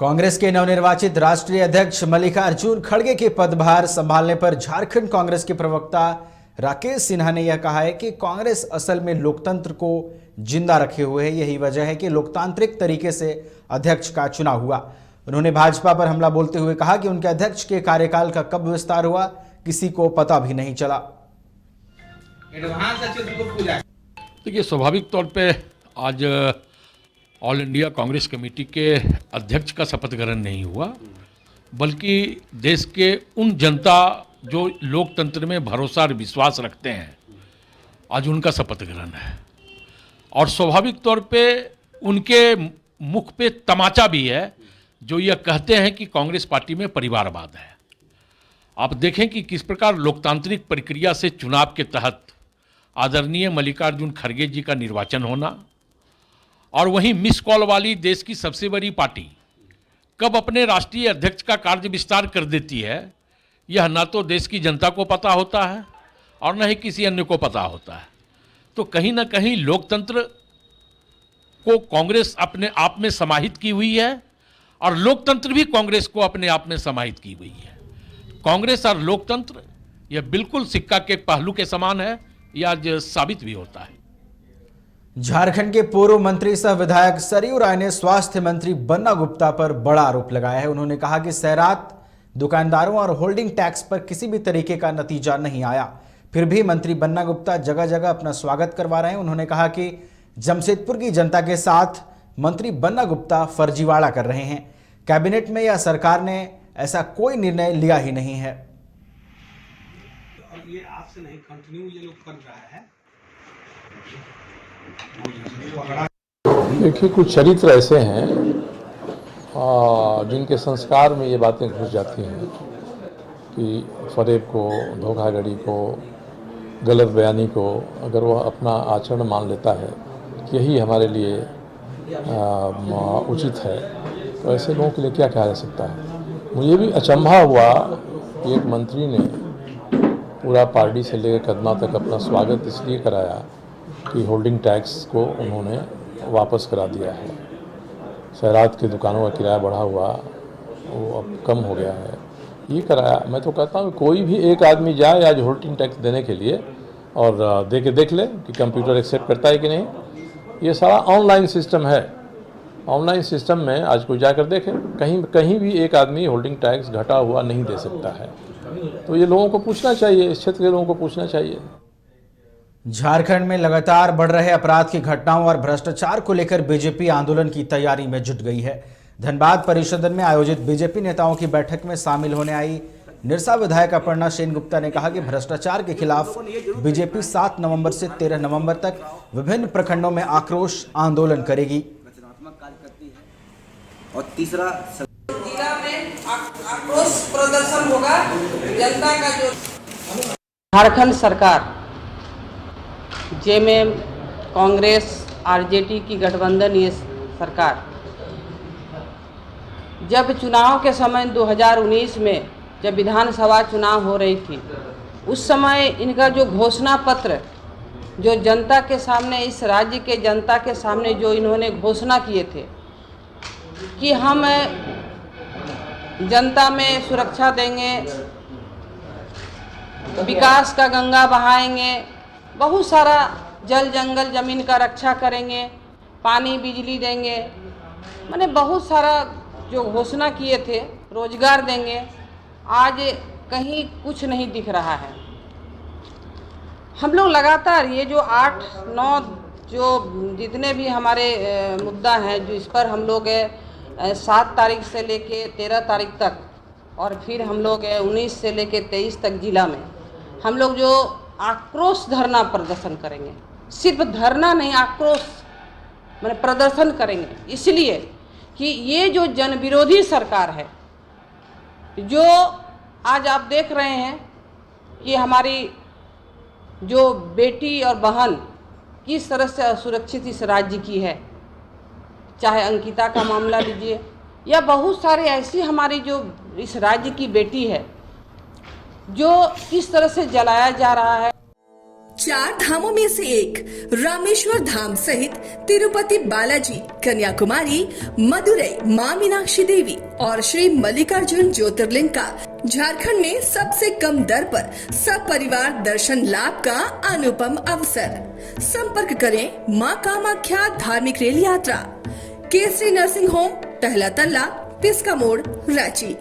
कांग्रेस के नवनिर्वाचित राष्ट्रीय अध्यक्ष मल्लिकार्जुन खड़गे के पदभार संभालने पर झारखंड कांग्रेस के प्रवक्ता राकेश सिन्हा ने यह कहा है कि कांग्रेस असल में लोकतंत्र को जिंदा रखे हुए है। यही वजह है कि लोकतांत्रिक तरीके से अध्यक्छ का चुनाव हुआ। उन्होंने भाजपा पर हमला बोलते हुए कहा कि उनके अध्यक्ष के कार्यकाल का कब विस्तार हुआ किसी को पता भी नहीं चला। देखिए, स्वाभाविक तौर पे आज ऑल इंडिया कांग्रेस कमेटी के अध्यक्ष का शपथ ग्रहण नहीं हुआ, बल्कि देश के उन जनता जो लोकतंत्र में भरोसा और विश्वास रखते हैं, आज उनका शपथ ग्रहण है। और स्वाभाविक तौर पे उनके मुख पे तमाचा भी है जो यह कहते हैं कि कांग्रेस पार्टी में परिवारवाद है। आप देखें कि किस प्रकार लोकतांत्रिक प्रक्रिया से चुनाव के तहत आदरणीय मल्लिकार्जुन खड़गे जी का निर्वाचन होना और वहीं मिस कॉल वाली देश की सबसे बड़ी पार्टी कब अपने राष्ट्रीय अध्यक्ष का कार्य विस्तार कर देती है, यह न तो देश की जनता को पता होता है और न ही किसी अन्य को पता होता है। तो कहीं ना कहीं लोकतंत्र को कांग्रेस अपने आप में समाहित की हुई है और लोकतंत्र भी कांग्रेस को अपने आप में समाहित की हुई है। कांग्रेस और लोकतंत्र यह बिल्कुल सिक्का के पहलू के समान है, यह आज साबित भी होता है। झारखंड के पूर्व मंत्री सह विधायक सरयू राय ने स्वास्थ्य मंत्री बन्ना गुप्ता पर बड़ा आरोप लगाया है। उन्होंने कहा कि खैरात दुकानदारों और होल्डिंग टैक्स पर किसी भी तरीके का नतीजा नहीं आया, फिर भी मंत्री बन्ना गुप्ता जगह जगह अपना स्वागत करवा रहे हैं। उन्होंने कहा कि जमशेदपुर की जनता के साथ मंत्री बन्ना गुप्ता फर्जीवाड़ा कर रहे हैं। कैबिनेट में या सरकार ने ऐसा कोई निर्णय लिया ही नहीं है। और ये आपसे नहीं कंटिन्यू ये लोग कर रहा है। देखिए, कुछ चरित्र ऐसे हैं जिनके संस्कार में ये बातें घुस जाती हैं कि फरेब को, धोखाधड़ी को, गलत बयानी को अगर वह अपना आचरण मान लेता है कि यही हमारे लिए उचित है, तो ऐसे लोगों के लिए क्या कहा जा सकता है। मुझे भी अचंभा हुआ कि एक मंत्री ने पूरा पार्टी से लेकर कदमा तक अपना स्वागत इसलिए कराया कि होल्डिंग टैक्स को उन्होंने वापस करा दिया है। खैरात की दुकानों का किराया बढ़ा हुआ वो अब कम हो गया है, ये कराया। मैं तो कहता हूँ कोई भी एक आदमी जाए आज होल्डिंग टैक्स देने के लिए और दे के देख ले कि कंप्यूटर एक्सेप्ट करता है कि नहीं। ये सारा ऑनलाइन सिस्टम है। ऑनलाइन सिस्टम में आज कोई जाकर देखे, कहीं भी एक आदमी होल्डिंग टैक्स घटा हुआ नहीं दे सकता है। तो ये लोगों को पूछना चाहिए, इस क्षेत्र के लोगों को पूछना चाहिए। झारखंड में लगातार बढ़ रहे अपराध की घटनाओं और भ्रष्टाचार को लेकर बीजेपी आंदोलन की तैयारी में जुट गई है। धनबाद परिषदन में आयोजित बीजेपी नेताओं की बैठक में शामिल होने आई निरसा विधायक अपर्णा सेनगुप्ता ने कहा कि भ्रष्टाचार के खिलाफ बीजेपी 7 नवंबर से 13 नवंबर तक विभिन्न प्रखंडों में आक्रोश आंदोलन करेगी। और तीसरा जिला में आक्रोश प्रदर्शन होगा। जनता का जो झारखंड सरकार जेएमएम, कांग्रेस, आरजेडी की गठबंधन, ये सरकार जब चुनाव के समय 2019 में जब विधानसभा चुनाव हो रही थी, उस समय इनका जो घोषणा पत्र जो जनता के सामने, इस राज्य के जनता के सामने जो इन्होंने घोषणा किए थे कि हम जनता में सुरक्षा देंगे, विकास का गंगा बहाएंगे, बहुत सारा जल जंगल जमीन का रक्षा करेंगे, पानी बिजली देंगे, मैंने बहुत सारा जो घोषणा किए थे, रोजगार देंगे, आज कहीं कुछ नहीं दिख रहा है। हम लोग लगातार ये जो 8-9 जो जितने भी हमारे मुद्दा हैं, जो इस पर हम लोग 7 तारीख से लेके 13 तारीख तक और फिर हम लोग 19 से लेके 23 तक जिला में हम लोग जो आक्रोश धरना प्रदर्शन करेंगे। सिर्फ धरना नहीं, आक्रोश मैंने प्रदर्शन करेंगे, इसलिए कि ये जो जन विरोधी सरकार है, जो आज आप देख रहे हैं कि हमारी जो बेटी और बहन किस तरह से असुरक्षित इस राज्य की है, चाहे अंकिता का मामला लीजिए या बहुत सारे ऐसी हमारी जो इस राज्य की बेटी है जो किस तरह से जलाया जा रहा है। चार धामों में से एक रामेश्वर धाम सहित तिरुपति बालाजी, कन्याकुमारी, मदुरई, मां मीनाक्षी देवी और श्री मल्लिकार्जुन ज्योतिर्लिंग का झारखंड में सबसे कम दर पर सपरिवार दर्शन लाभ का अनुपम अवसर। संपर्क करें मां कामाख्या धार्मिक रेल यात्रा, केसरी नर्सिंग होम, पहला तल्ला, पिस्का मोड़, रांची।